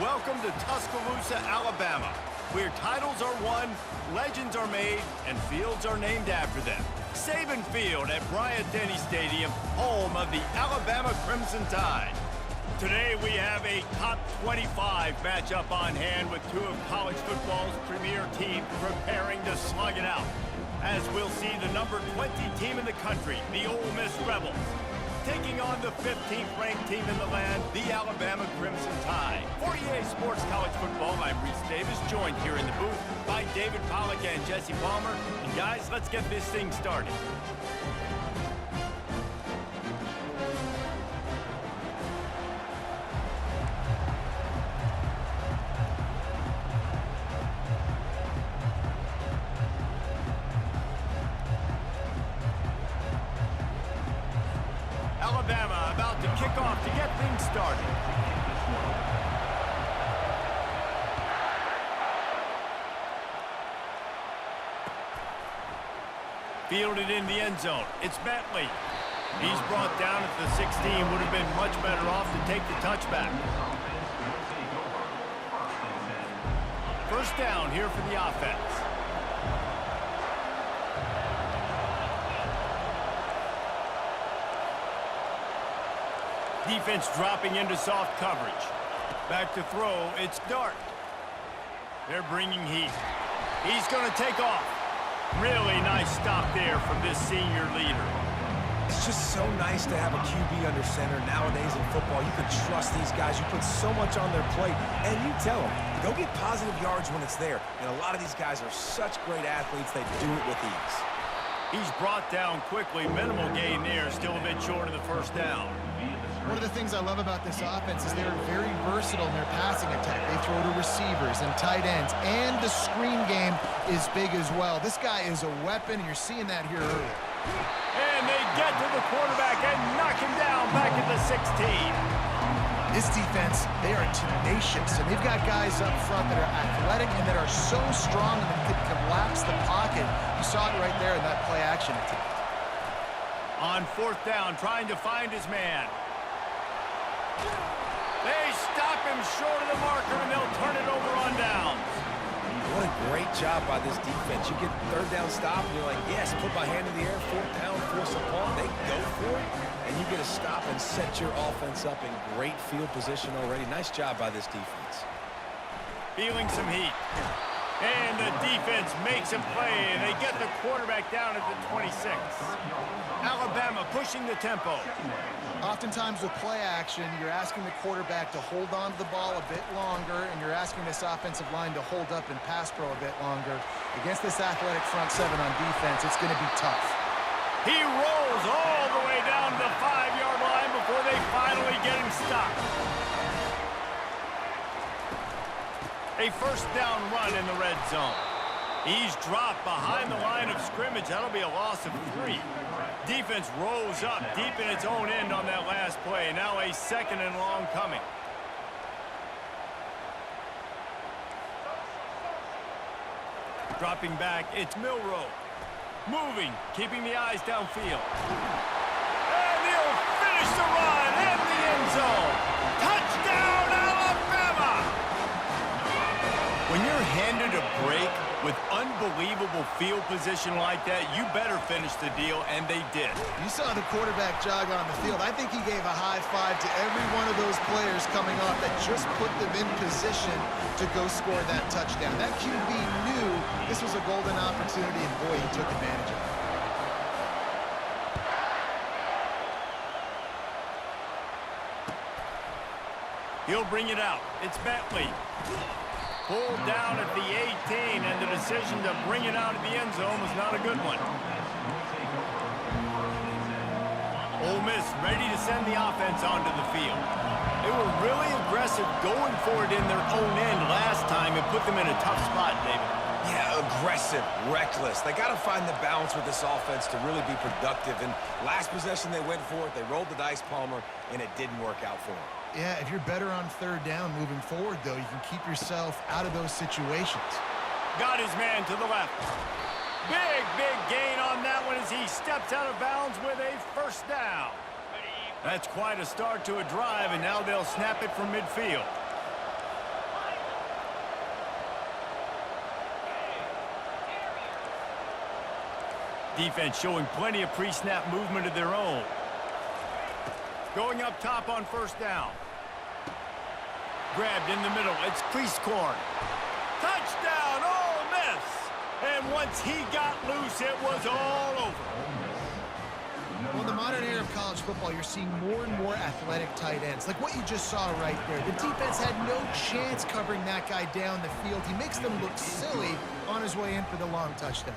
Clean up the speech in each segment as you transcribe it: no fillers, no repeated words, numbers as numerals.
Welcome to Tuscaloosa, Alabama, where titles are won, legends are made, and fields are named after them. Saban Field at Bryant-Denny Stadium, home of the Alabama Crimson Tide. Today we have a top 25 matchup on hand with two of college football's premier teams preparing to slug it out. As we'll see the number 20 team in the country, the Ole Miss Rebels, taking on the 15th ranked team in the land, the Alabama Crimson Tide. For EA Sports College Football, I'm Reese Davis, joined here in the booth by David Pollack and Jesse Palmer. And guys, let's get this thing started. Alabama about to kick off to get things started. Fielded in the end zone. It's Bentley. He's brought down at the 16. Would have been much better off to take the touchback. First down here for the offense. Defense dropping into soft coverage. Back to throw, it's Dart. They're bringing heat. He's going to take off. Really nice stop there from this senior leader. It's just so nice to have a QB under center. Nowadays in football, you can trust these guys. You put so much on their plate, and you tell them, go get positive yards when it's there. And a lot of these guys are such great athletes, they do it with ease. He's brought down quickly. Minimal gain there, still a bit short of the first down. One of the things I love about this offense is they're very versatile in their passing attack. They throw to receivers and tight ends, and the screen game is big as well. This guy is a weapon, and you're seeing that here early. And they get to the quarterback and knock him down back at the 16. This defense, they are tenacious, and they've got guys up front that are athletic and that are so strong and that can collapse the pocket. You saw it right there in that play action attempt. On fourth down, trying to find his man. They stop him short of the marker, and they'll turn it over on downs. What a great job by this defense. You get third down stop, and you're like, yes, put my hand in the air, fourth down, force a punt. They go for it, and you get a stop and set your offense up in great field position already. Nice job by this defense. Feeling some heat. And the defense makes a play, and they get the quarterback down at the 26. Alabama pushing the tempo. Oftentimes with play action, you're asking the quarterback to hold on to the ball a bit longer, and you're asking this offensive line to hold up in pass pro a bit longer. Against this athletic front seven on defense, it's going to be tough. He rolls all the way down to the 5-yard line before they finally get him stopped. A first down run in the red zone. He's dropped behind the line of scrimmage. That'll be a loss of 3. Defense rose up deep in its own end on that last play. Now a second and long coming. Dropping back, it's Milroe. Moving, keeping the eyes downfield. And he'll finish the run in the end zone. Touchdown, Alabama! When you're handed a break with unbelievable field position like that, you better finish the deal, and they did. You saw the quarterback jog on the field. I think he gave a high five to every one of those players coming off that just put them in position to go score that touchdown. That QB knew this was a golden opportunity, and boy, he took advantage of it. He'll bring it out. It's Bentley. Pulled down at the 18, and the decision to bring it out of the end zone was not a good one. Ole Miss ready to send the offense onto the field. They were really aggressive going for it in their own end last time and put them in a tough spot, David. Yeah, aggressive, reckless. They got to find the balance with this offense to really be productive. And last possession, they went for it. They rolled the dice, Palmer, and it didn't work out for them. Yeah, if you're better on third down moving forward, though, you can keep yourself out of those situations. Got his man to the left. Big gain on that one as he steps out of bounds with a first down. That's quite a start to a drive, and now they'll snap it from midfield. Defense showing plenty of pre-snap movement of their own. Going up top on first down. Grabbed in the middle. It's crease corn. Touchdown, Ole Miss! And once he got loose, it was all over. Well, in the modern era of college football, you're seeing more and more athletic tight ends, like what you just saw right there. The defense had no chance covering that guy down the field. He makes them look silly on his way in for the long touchdown.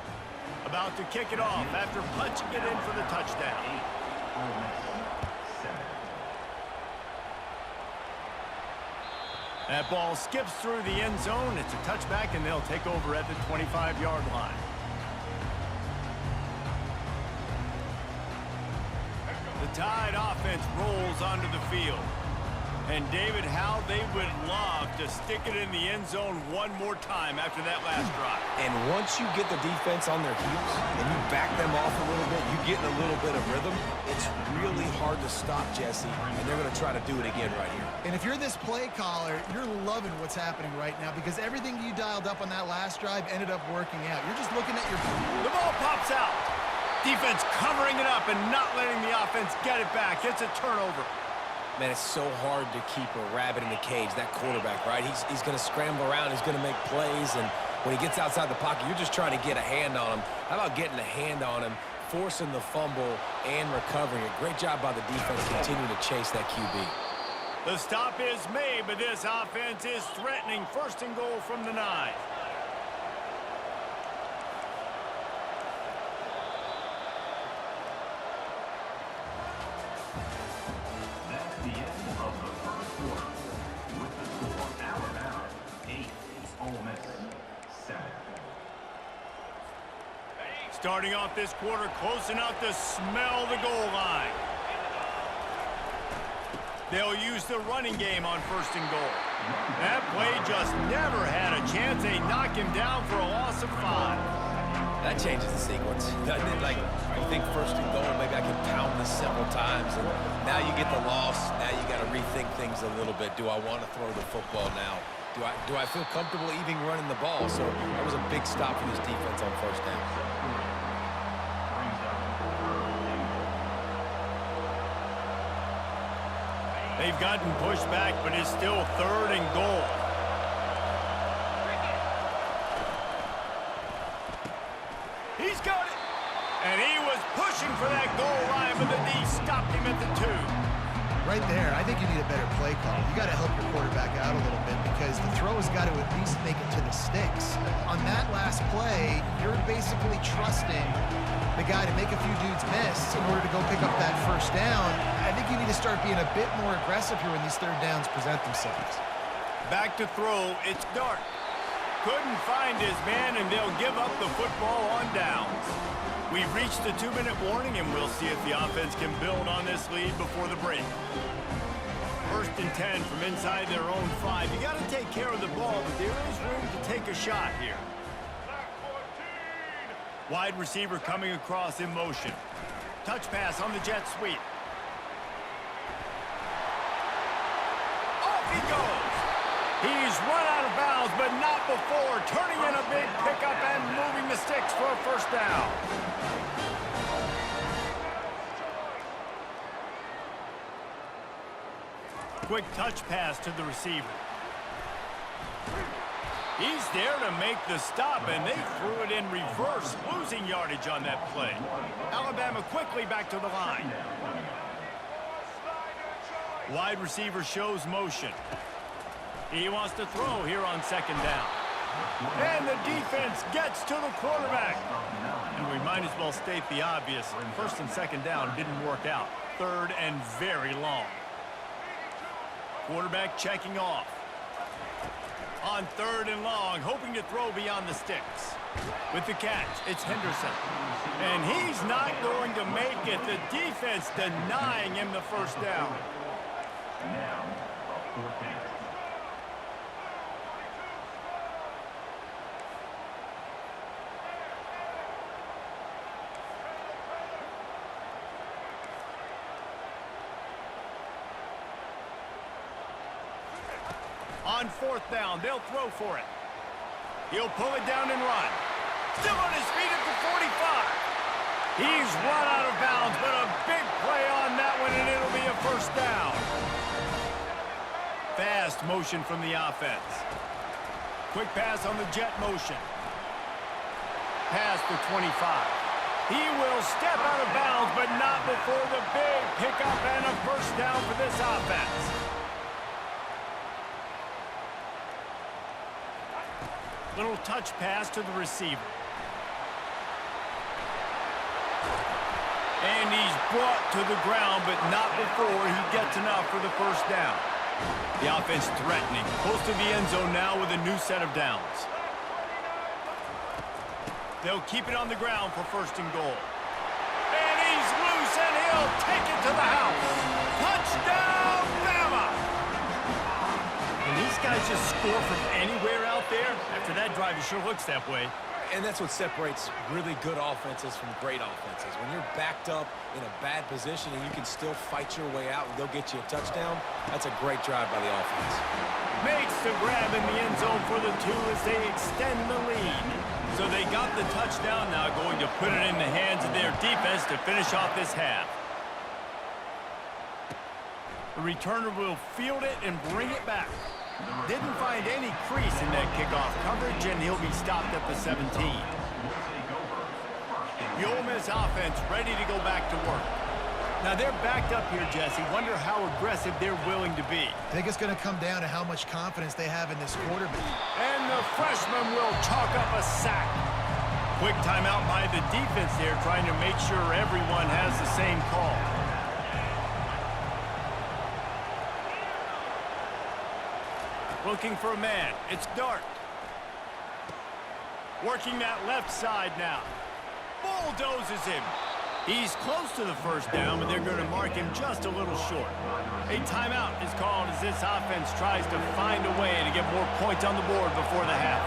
About to kick it off after punching it in for the touchdown. That ball skips through the end zone. It's a touchback, and they'll take over at the 25-yard line. The Tide offense rolls onto the field. And, David, how they would love to stick it in the end zone one more time after that last drive. And once you get the defense on their heels and you back them off a little bit, you get in a little bit of rhythm, it's really hard to stop, Jesse, and they're going to try to do it again right here. And if you're this play caller, you're loving what's happening right now because everything you dialed up on that last drive ended up working out. You're just looking at your... The ball pops out. Defense covering it up and not letting the offense get it back. It's a turnover. Man, it's so hard to keep a rabbit in the cage, that quarterback, right? He's going to scramble around. He's going to make plays, and when he gets outside the pocket, you're just trying to get a hand on him. How about getting a hand on him, forcing the fumble, and recovering it? Great job by the defense continuing to chase that QB. The stop is made, but this offense is threatening. First and goal from the 9. Starting off this quarter, close enough to smell the goal line. They'll use the running game on first and goal. That play just never had a chance. They knock him down for a loss of 5. That changes the sequence. Like, you think first and goal, maybe I can pound this several times, and now you get the loss. Now you got to rethink things a little bit. Do I want to throw the football now? Do I feel comfortable even running the ball? So that was a big stop for this defense on first down. They've gotten pushed back, but it's still 3rd and goal. He's got it. And he was pushing for that goal line, but the D stopped him at the 2. Right there, I think you need a better play call. You got to help your quarterback out a little bit because the throw has got to at least make it to the sticks. On that last play, you're basically trusting the guy to make a few dudes miss in order to go pick up that first down. I think you need to start being a bit more aggressive here when these third downs present themselves. Back to throw, it's Dart. Couldn't find his man, and they'll give up the football on downs. We've reached the 2-minute warning, and we'll see if the offense can build on this lead before the break. 1st and 10 from inside their own 5. You got to take care of the ball, but there is room to take a shot here. Wide receiver coming across in motion. Touch pass on the jet sweep. Off he goes. He's run out of bounds, but not before turning in a big pickup and moving the sticks for a first down. Quick touch pass to the receiver. He's there to make the stop, and they threw it in reverse, losing yardage on that play. Alabama quickly back to the line. Wide receiver shows motion. He wants to throw here on 2nd down. And the defense gets to the quarterback. And we might as well state the obvious. 1st and 2nd down didn't work out. 3rd and very long. Quarterback checking off. On 3rd and long, hoping to throw beyond the sticks. With the catch, it's Henderson. And he's not going to make it. The defense denying him the first down. Now, 4th down. On 4th down, they'll throw for it. He'll pull it down and run. Still on his feet at the 45. He's run out of bounds, but a big play on that one, and it'll be a first down. Fast motion from the offense. Quick pass on the jet motion. Pass to 25. He will step out of bounds, but not before the big pickup and a first down for this offense. Little touch pass to the receiver. And he's brought to the ground, but not before he gets enough for the first down. The offense threatening, close to the end zone now with a new set of downs. They'll keep it on the ground for first and goal. And he's loose, and he'll take it to the house. Touchdown, Bama! And these guys just score from anywhere out there. After that drive, it sure looks that way. And that's what separates really good offenses from great offenses. When you're backed up in a bad position and you can still fight your way out and they'll get you a touchdown, that's a great drive by the offense. Makes the grab in the end zone for the two as they extend the lead. So they got the touchdown, now going to put it in the hands of their defense to finish off this half. The returner will field it and bring it back. Didn't find any crease in that kickoff coverage, and he'll be stopped at the 17. The Ole Miss offense ready to go back to work. Now they're backed up here, Jesse. Wonder how aggressive they're willing to be. I think it's going to come down to how much confidence they have in this quarterback. And the freshman will chalk up a sack. Quick timeout by the defense there, trying to make sure everyone has the same call. Looking for a man. It's Dart. Working that left side now. Bulldozes him. He's close to the first down, but they're going to mark him just a little short. A timeout is called as this offense tries to find a way to get more points on the board before the half.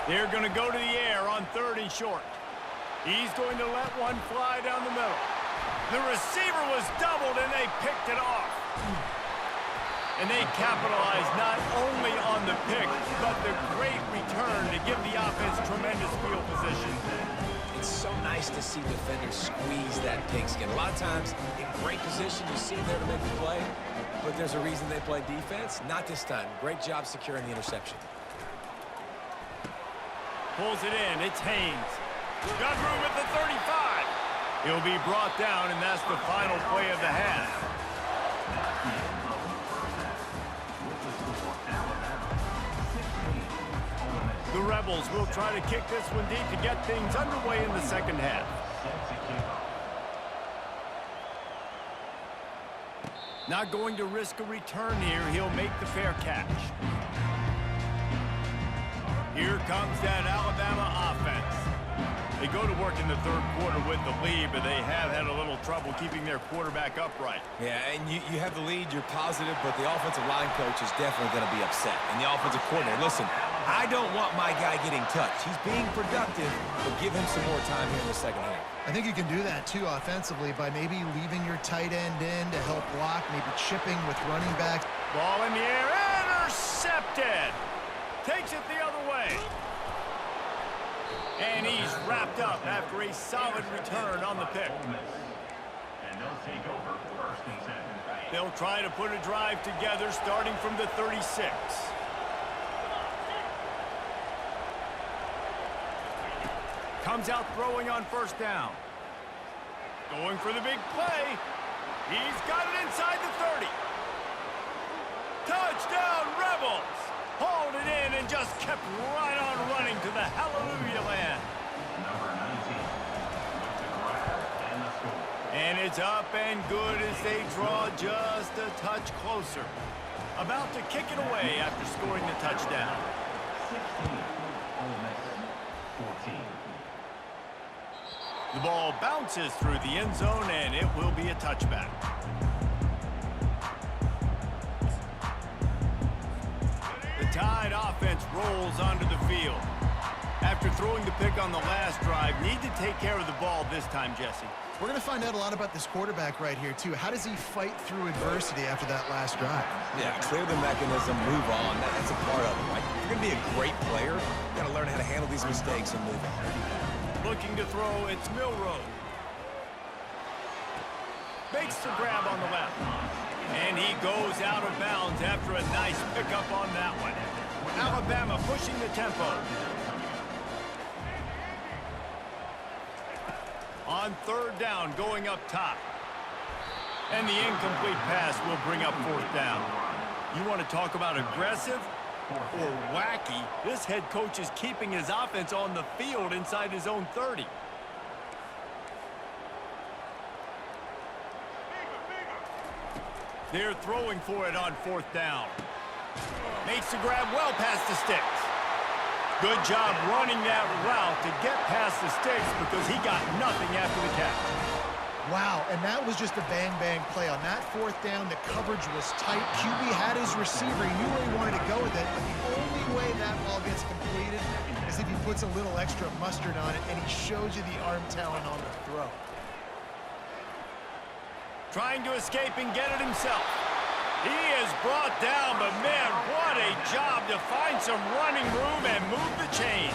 They're going to go to the air on 3rd and short. He's going to let one fly down the middle. The receiver was doubled, and they picked it off. And they capitalized not only on the pick, but the great return to give the offense tremendous field position. It's so nice to see defenders squeeze that pigskin. A lot of times, in great position, you see them there to make the play, but there's a reason they play defense. Not this time. Great job securing the interception. Pulls it in. It's Haynes. Got room at the 35. He'll be brought down, and that's the final play of the half. The Rebels will try to kick this one deep to get things underway in the second half. Not going to risk a return here. He'll make the fair catch. Here comes that Alabama offense. They go to work in the 3rd quarter with the lead, but they have had a little trouble keeping their quarterback upright. Yeah, and you have the lead, you're positive, but the offensive line coach is definitely going to be upset. And the offensive coordinator, listen, I don't want my guy getting touched. He's being productive, but give him some more time here in the second half. I think you can do that, too, offensively, by maybe leaving your tight end in to help block, maybe chipping with running backs. Ball in the air, intercepted. Takes it the other way. And he's wrapped up after a solid return on the pick. And they'll take over 1st and 2nd. They'll try to put a drive together starting from the 36. Comes out throwing on 1st down. Going for the big play. He's got it inside the 30. Touchdown, Rebels! Hauled it in and just kept right on running to the hallelujah land. Number 19 with the grab and the score. And it's up and good as they draw just a touch closer. About to kick it away after scoring the touchdown. 16, Ole Miss 14. The ball bounces through the end zone, and it will be a touchback. The Tide offense rolls onto the field. After throwing the pick on the last drive, need to take care of the ball this time, Jesse. We're going to find out a lot about this quarterback right here, too. How does he fight through adversity after that last drive? Yeah, clear the mechanism, move on. That's a part of it, right? If you're going to be a great player, you got to learn how to handle these mistakes and move on. Looking to throw, it's Milroe. Makes the grab on the left. And he goes out of bounds after a nice pickup on that one. Alabama pushing the tempo. On third down, going up top. And the incomplete pass will bring up fourth down. You want to talk about aggressive or wacky? This head coach is keeping his offense on the field inside his own 30. They're throwing for it on fourth down. Makes the grab well past the sticks. Good job running that route to get past the sticks because he got nothing after the catch. Wow, and that was just a bang-bang play. On that fourth down, the coverage was tight. QB had his receiver. He knew where he wanted to go with it, but the only way that ball gets completed is if he puts a little extra mustard on it, and he shows you the arm talent on the throw. Trying to escape and get it himself. He is brought down, but man, what a job to find some running room and move the chains.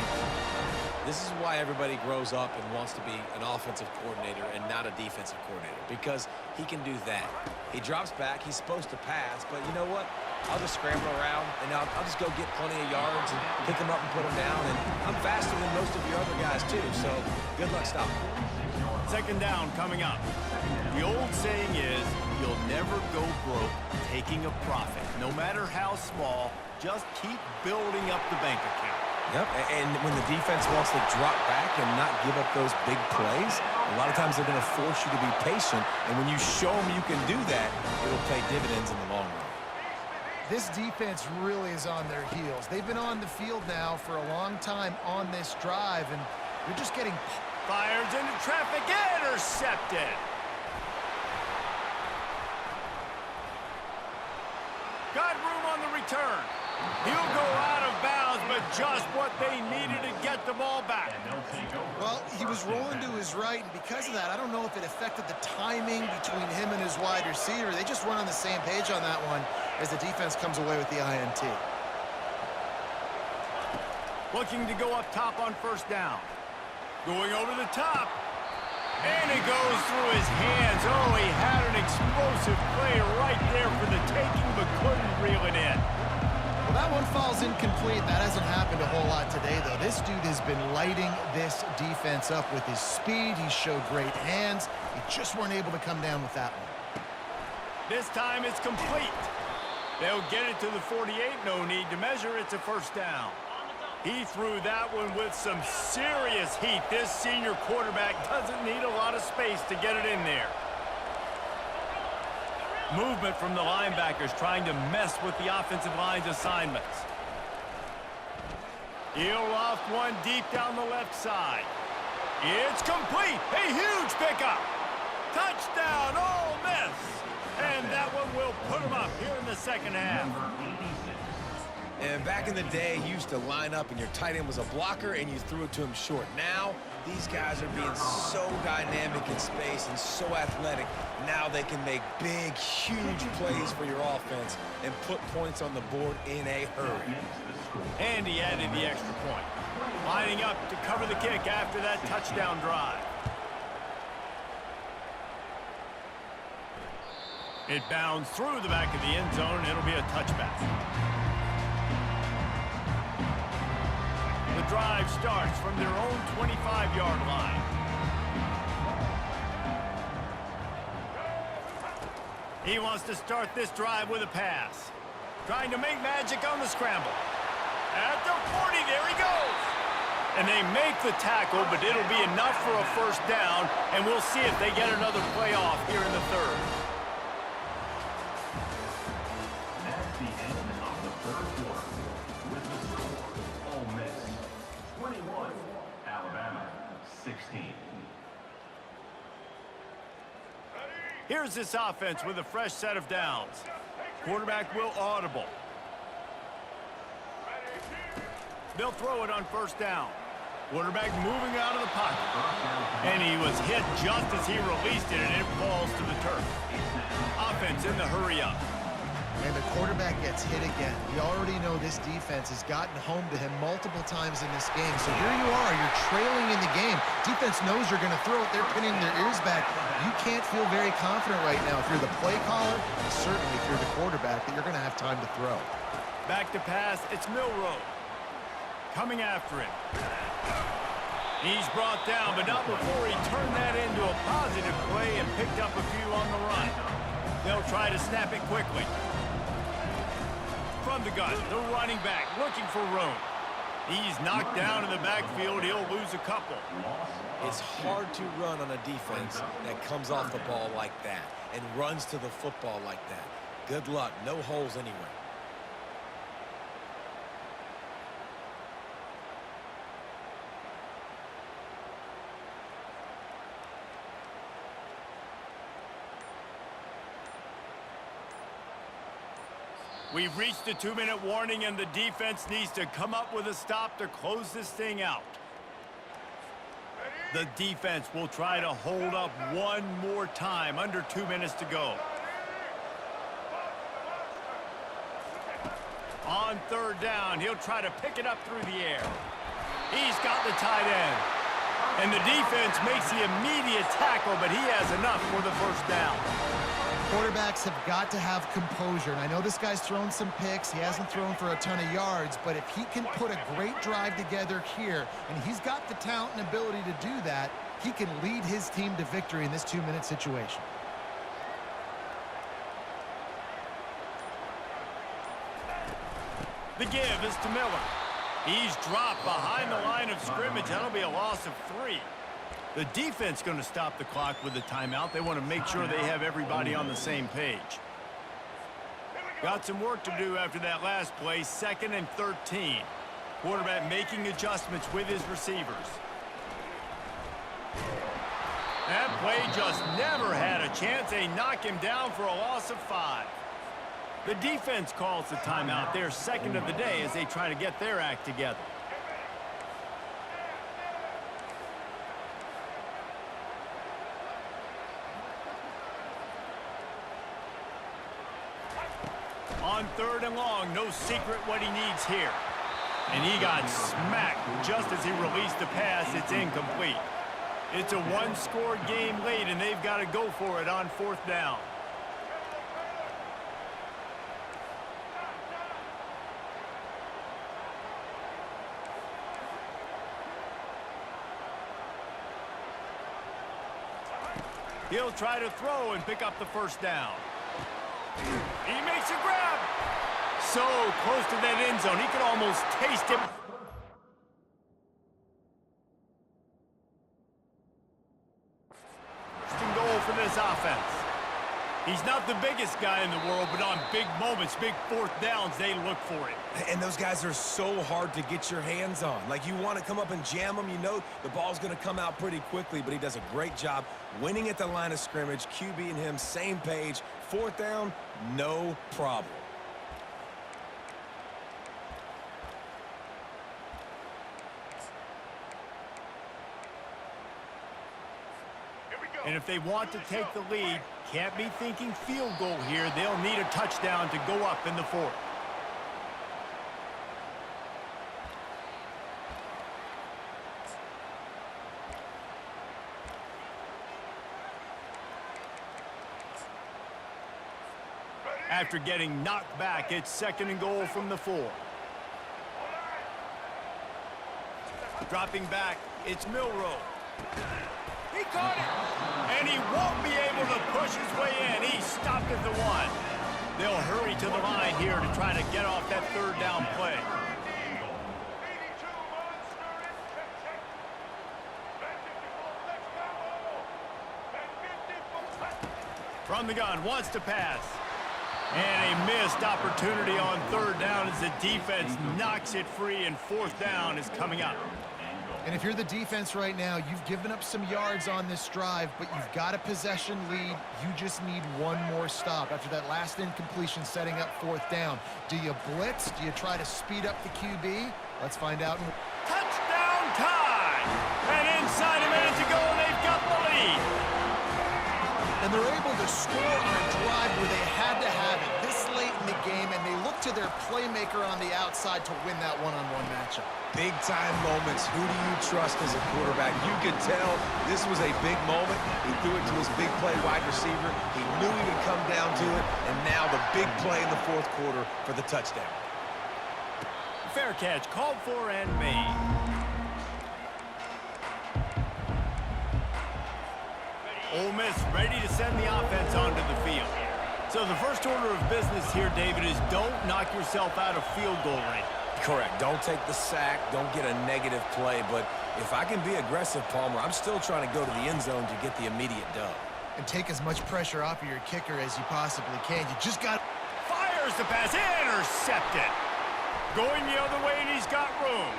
This is why everybody grows up and wants to be an offensive coordinator and not a defensive coordinator, because he can do that. He drops back, he's supposed to pass, but you know what? I'll just scramble around, and I'll just go get plenty of yards and pick them up and put them down, and I'm faster than most of your other guys too, so good luck stopping. Second down coming up. The old saying is, you'll never go broke taking a profit. No matter how small, just keep building up the bank account. Yep, and when the defense wants to drop back and not give up those big plays, a lot of times they're going to force you to be patient, and when you show them you can do that, it'll pay dividends in the long run. This defense really is on their heels. They've been on the field now for a long time on this drive, and they're just getting... Fires into traffic, intercepted. Got room on the return. He'll go out of bounds, but just what they needed to get the ball back. Well, he was rolling to his right, and because of that, I don't know if it affected the timing between him and his wide receiver. They just weren't on the same page on that one as the defense comes away with the INT. Looking to go up top on first down. Going over the top. And it goes through his hands. Oh, he had an explosive play right there for the taking, but couldn't reel it in. Well, that one falls incomplete. That hasn't happened a whole lot today, though. This dude has been lighting this defense up with his speed. He showed great hands. He just weren't able to come down with that one. This time it's complete. They'll get it to the 48. No need to measure. It's a first down. He threw that one with some serious heat. This senior quarterback doesn't need a lot of space to get it in there. Movement from the linebackers trying to mess with the offensive line's assignments. He'll loft one deep down the left side. It's complete. A huge pickup. Touchdown, Ole Miss. And that one will put him up here in the second half. And back in the day, you used to line up and your tight end was a blocker and you threw it to him short. Now, these guys are being so dynamic in space and so athletic. Now they can make big, huge plays for your offense and put points on the board in a hurry. And he added the extra point. Lining up to cover the kick after that touchdown drive. It bounds through the back of the end zone, and it'll be a touchback. The drive starts from their own 25-yard line. He wants to start this drive with a pass. Trying to make magic on the scramble. At the 40, there he goes. And they make the tackle, but it'll be enough for a first down, and we'll see if they get another play off here in the third. That's the end of the third quarter. With the score, Ole Miss 21, Alabama 16. Here's this offense with a fresh set of downs. Quarterback will audible. They'll throw it on first down. Quarterback moving out of the pocket. And he was hit just as he released it, and it falls to the turf. Offense in the hurry up. And the quarterback gets hit again. We already know this defense has gotten home to him multiple times in this game. So here you are, you're trailing in the game. Defense knows you're going to throw it. They're pinning their ears back. You can't feel very confident right now if you're the play caller, and certainly if you're the quarterback, that you're going to have time to throw. Back to pass, it's Milroe. Coming after him. He's brought down, but not before he turned that into a positive play and picked up a few on the run. They'll try to snap it quickly. From the gun, the running back looking for room. He's knocked down in the backfield. He'll lose a couple. It's hard to run on a defense that comes off the ball like that and runs to the football like that. Good luck. No holes anywhere. We've reached the 2-minute warning, and the defense needs to come up with a stop to close this thing out. The defense will try to hold up one more time. Under 2 minutes to go. On third down, he'll try to pick it up through the air. He's got the tight end. And the defense makes the immediate tackle, but he has enough for the first down. Quarterbacks have got to have composure. And I know this guy's thrown some picks. He hasn't thrown for a ton of yards. But if he can put a great drive together here, and he's got the talent and ability to do that, he can lead his team to victory in this 2-minute situation. The give is to Miller. He's dropped behind the line of scrimmage. That'll be a loss of 3. The defense going to stop the clock with the timeout. They want to make sure they have everybody on the same page. Got some work to do after that last play. 2nd and 13. Quarterback making adjustments with his receivers. That play just never had a chance. They knock him down for a loss of 5. The defense calls the timeout. Their 2nd of the day as they try to get their act together. On 3rd and long, no secret what he needs here. And he got smacked just as he released the pass. It's incomplete. It's a one-score game late, and they've got to go for it on 4th down. He'll try to throw and pick up the first down. He makes a grab. So close to that end zone, he could almost taste it. First and goal for this offense. He's not the biggest guy in the world, but on big moments, big 4th downs, they look for it. And those guys are so hard to get your hands on. Like, you want to come up and jam them. You know the ball's going to come out pretty quickly, but he does a great job winning at the line of scrimmage. QB and him, same page. 4th down, no problem. And if they want to take the lead, can't be thinking field goal here. They'll need a touchdown to go up in the 4th. After getting knocked back, it's 2nd and goal from the 4. Dropping back, it's Milroe. He caught it, and he won't be able to push his way in. He stopped at the 1. They'll hurry to the line here to try to get off that 3rd down play. From the gun, wants to pass. And a missed opportunity on 3rd down as the defense knocks it free, and 4th down is coming up. And if you're the defense right now, you've given up some yards on this drive, but you've got a possession lead. You just need one more stop after that last incompletion setting up 4th down. Do you blitz? Do you try to speed up the QB? Let's find out. Touchdown time! And inside a minute to go, they've got the lead. And they're able to score on a drive where they had to have it. This late in the game, and they look to their playmaker on the outside to win that one-on-one matchup. Big-time moments. Who do you trust as a quarterback? You could tell this was a big moment. He threw it to his big play wide receiver. He knew he would come down to it, and now the big play in the fourth quarter for the touchdown. Fair catch called for and made. Ole Miss ready to send the offense onto the field. So the first order of business here, David, is don't knock yourself out of field goal range. Correct. Don't take the sack. Don't get a negative play. But if I can be aggressive, Palmer, I'm still trying to go to the end zone to get the immediate dub. And take as much pressure off of your kicker as you possibly can. You just got... Fires the pass. Intercepted. Going the other way, and he's got room.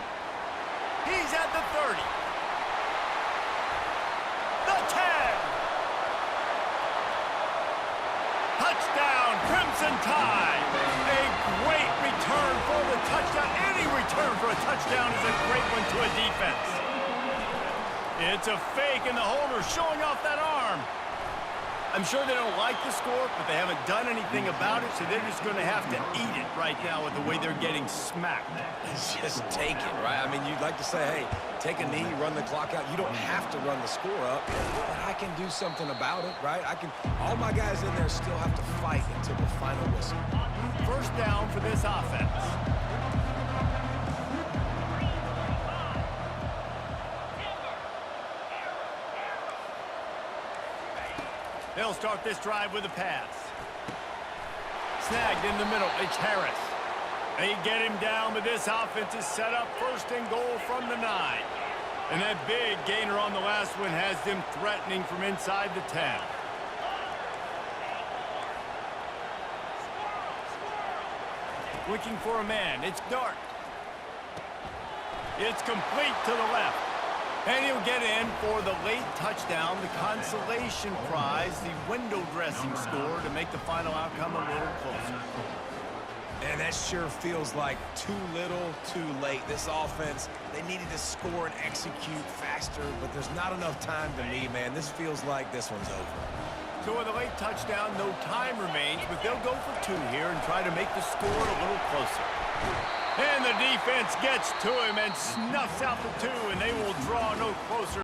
He's at the 30. The 10. Touchdown, Crimson Tide. A great return for the touchdown. Any return for a touchdown is a great one to a defense. It's a fake, and the holder showing off that arm. I'm sure they don't like the score, but they haven't done anything about it, so they're just going to have to eat it right now with the way they're getting smacked. Just take it, right? I mean, you'd like to say, hey, take a knee, run the clock out. You don't have to run the score up, but I can do something about it, right? All my guys in there still have to fight until the final whistle. First down for this offense. They'll start this drive with a pass. Snagged in the middle. It's Harris. They get him down, but this offense is set up first and goal from the 9. And that big gainer on the last one has them threatening from inside the 10. Looking for a man. It's Dart. It's complete to the left. And he'll get in for the late touchdown, the consolation prize, the window dressing score to make the final outcome a little closer. And that sure feels like too little, too late. This offense, they needed to score and execute faster, but there's not enough time to me, man. This feels like this one's over. So with a late touchdown, no time remains, but they'll go for 2 here and try to make the score a little closer. And the defense gets to him and snuffs out the 2, and they will draw no closer.